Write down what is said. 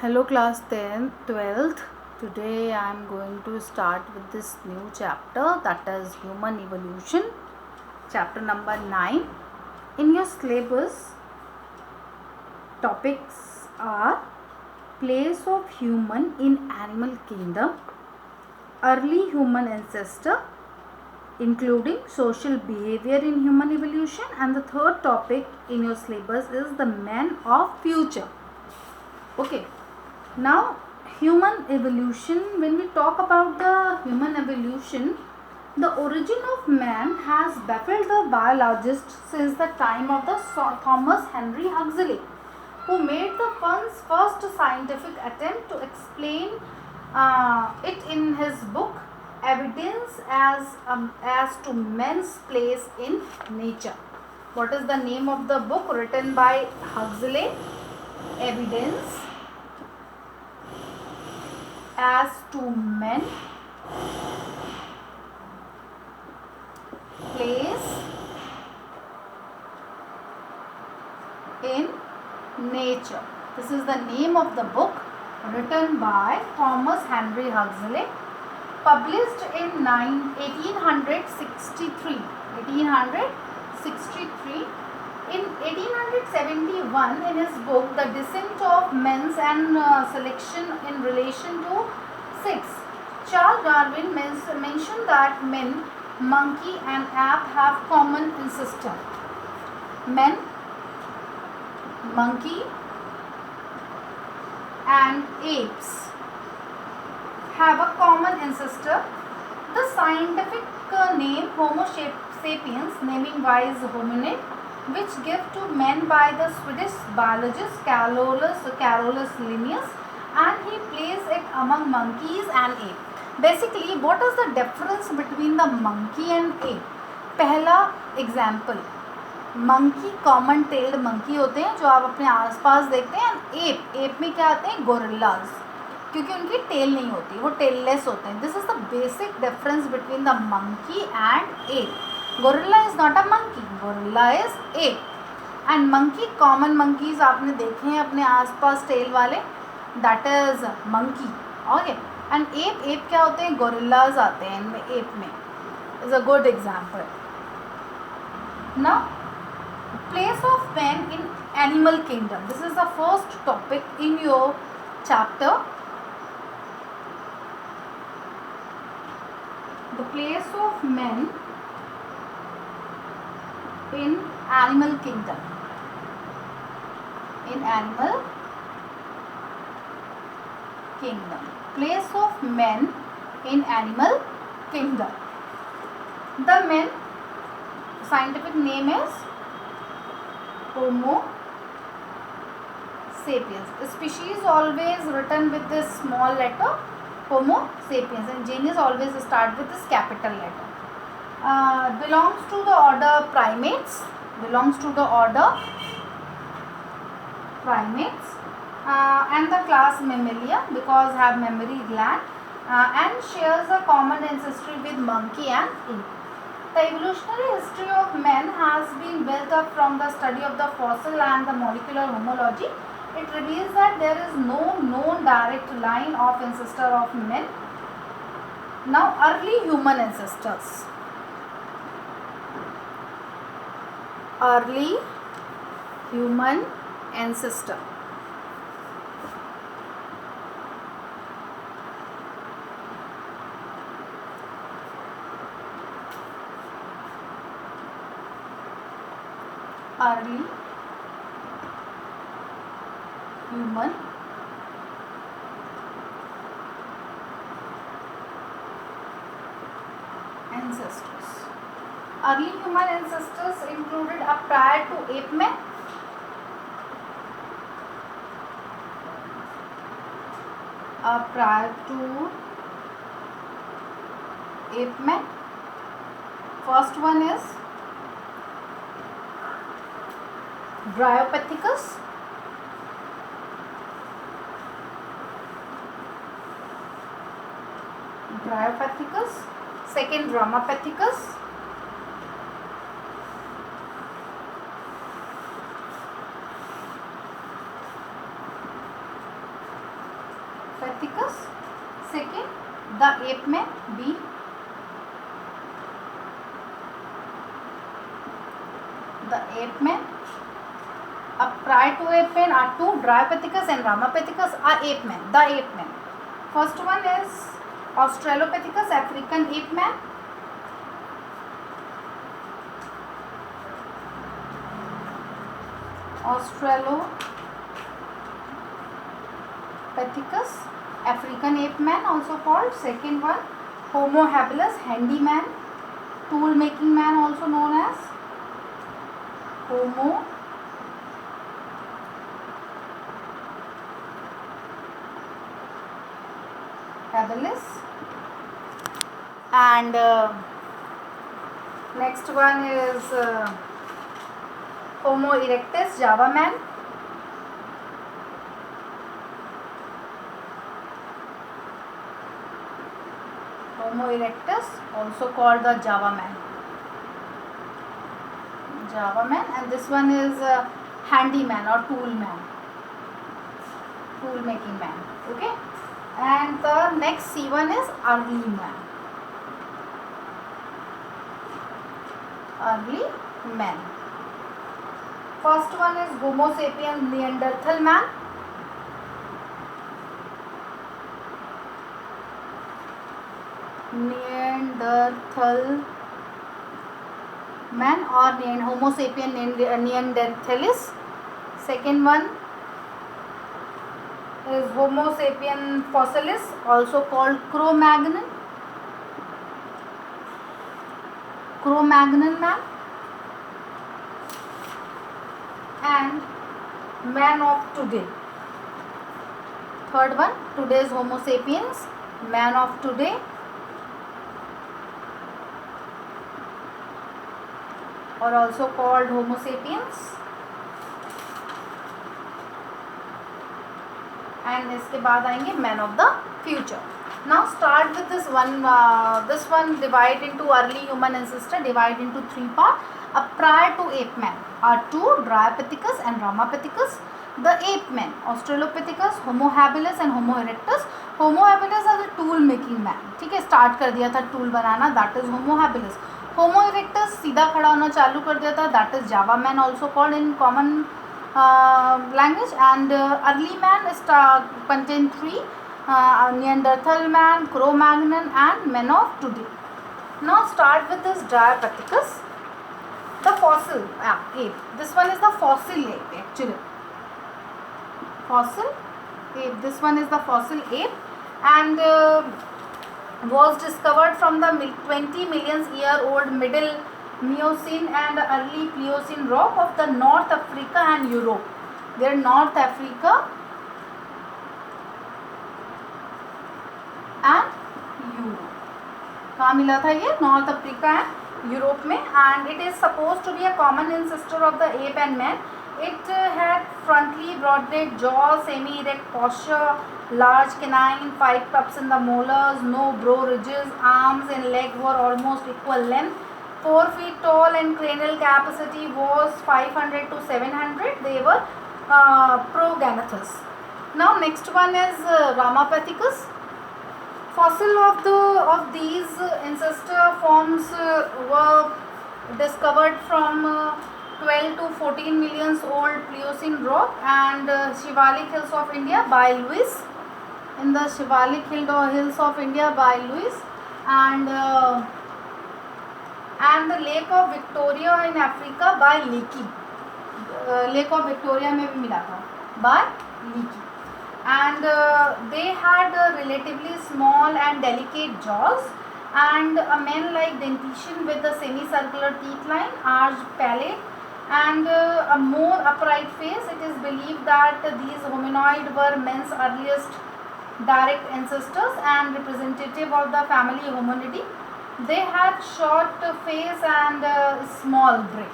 Hello class 10th, 12th. Today I am going to start with this new chapter, that is human evolution, chapter number 9. In your syllabus, topics are place of human in animal kingdom, early human ancestor including social behavior in human evolution, and the third topic in your syllabus is the man of future. Okay. Now, human evolution, when we talk about the human evolution, the origin of man has baffled the biologists since the time of the Thomas Henry Huxley, who made the first scientific attempt to explain it in his book Evidence as to Man's Place in Nature. What is the name of the book written by Huxley? Evidence as to men place in nature. This is the name of the book written by Thomas Henry Huxley, published in 1863. In 1871, in his book The Descent of Men and Selection in Relation to Sex, Charles Darwin mentioned that men, monkey and ape have common ancestor. Men, monkey and apes have a common ancestor. The scientific name Homo sapiens, naming wise hominid, which given to men by the Swedish biologist Carolus Linnaeus, and he placed it among monkeys and ape. Basically, what is the difference between the monkey and ape? पहला example, monkey common tailed monkey होते हैं जो आप अपने आसपास देखते हैं. App में क्या आते हैं? गोरिल्लाज, क्योंकि उनकी टेल नहीं होती, वो टेललेस होते हैं. This is the basic difference between the monkey and app. Gorilla is not a monkey, gorilla is app. And monkey, common monkeys आपने देखे हैं अपने आसपास टेल वाले, that is monkey. Okay. And app क्या होते हैं? गोरिल्लाज आते हैं इनमें, एप में. Is a good example. Now, place of man in animal kingdom. This is the first topic in your chapter. The place of man in animal kingdom. In animal kingdom. Place of man in animal kingdom. The man, scientific name is Homo sapiens. Species always written with this small letter Homo sapiens, and genus always start with this capital letter. Belongs to the order primates. And the class Mammalia, because have mammary gland, and shares a common ancestry with monkey and ape. The evolutionary history of man has been built up from the study of the fossil and the molecular homology. It reveals that there is no known direct line of ancestor of men. Now, early human ancestors. Early human ancestor. Early human ancestors. Early human ancestors included a prior to ape man, First one is Dryopithecus. Second, Dramapithecus. Australopithecus. Second, the ape man. B. The ape man. Prior to ape man are two, Dryopithecus and Ramapithecus are ape man. The ape man. First one is Australopithecus, African ape man. Australopithecus, African ape man also called. Second one, Homo habilis, handyman, tool making man also known as Homo habilis. And next one is Homo erectus, Java man. Homo erectus, also called the Java man. Java man. And this one is handyman or tool man, tool making man. Okay. And the next C1 is early man. Early man. First one is Homo sapiens, Neanderthal man. Neanderthal man or Homo sapiens neanderthalis. Second one is Homo sapiens fossilis, also called Cro-Magnon. Cro-Magnon man. And man of today. Third one, today's Homo sapiens, man of today. Or also called Homo sapiens. And इसके बाद आएंगे man of the future. Now start with this one. This one divide into early human ancestor, divide into three parts. Prior to ape man are two, Dryopithecus and Ramapithecus. The ape men, Australopithecus, Homo habilis and Homo erectus. Homo habilis is a tool making man. ठीक है, start कर दिया था tool banana, that is Homo habilis. Homo erectus सीधा खड़ा होना चालू कर दिया था, that is Java man, also called in common language. And early man is contain three, Neanderthal man, Cro-Magnon and men of today. Now start with this Dryopithecus. The fossil ape. This one is the fossil ape actually. Fossil ape. This one is the fossil ape, and was discovered from the 20 million year old middle Miocene and early Pliocene rock of the North Africa and Europe. There North Africa and Europe. कहाँ मिला था ये? North Africa and Europe में. And it is supposed to be a common ancestor of the ape and man. It had frontally broad-legged jaws, semi-erect posture, large canine, 5 cups in the molars, no brow ridges, arms and leg were almost equal length. 4 feet tall and cranial capacity was 500 to 700. They were prognathous. Now next one is Ramapithecus. Fossil of these ancestor forms were discovered from 12 to 14 million old Pliocene rock and Shivalik Hills of India by Lewis. In the Shivalik Hills of India by Lewis, and the Lake of Victoria in Africa by Leakey. Lake of Victoria में भी मिला था by Leakey. And they had relatively small and delicate jaws and a man-like dentition with a semicircular teeth line, arched palate, and a more upright face. It is believed that these hominoid were man's earliest direct ancestors and representative of the family Hominidae. They had short face and small brain.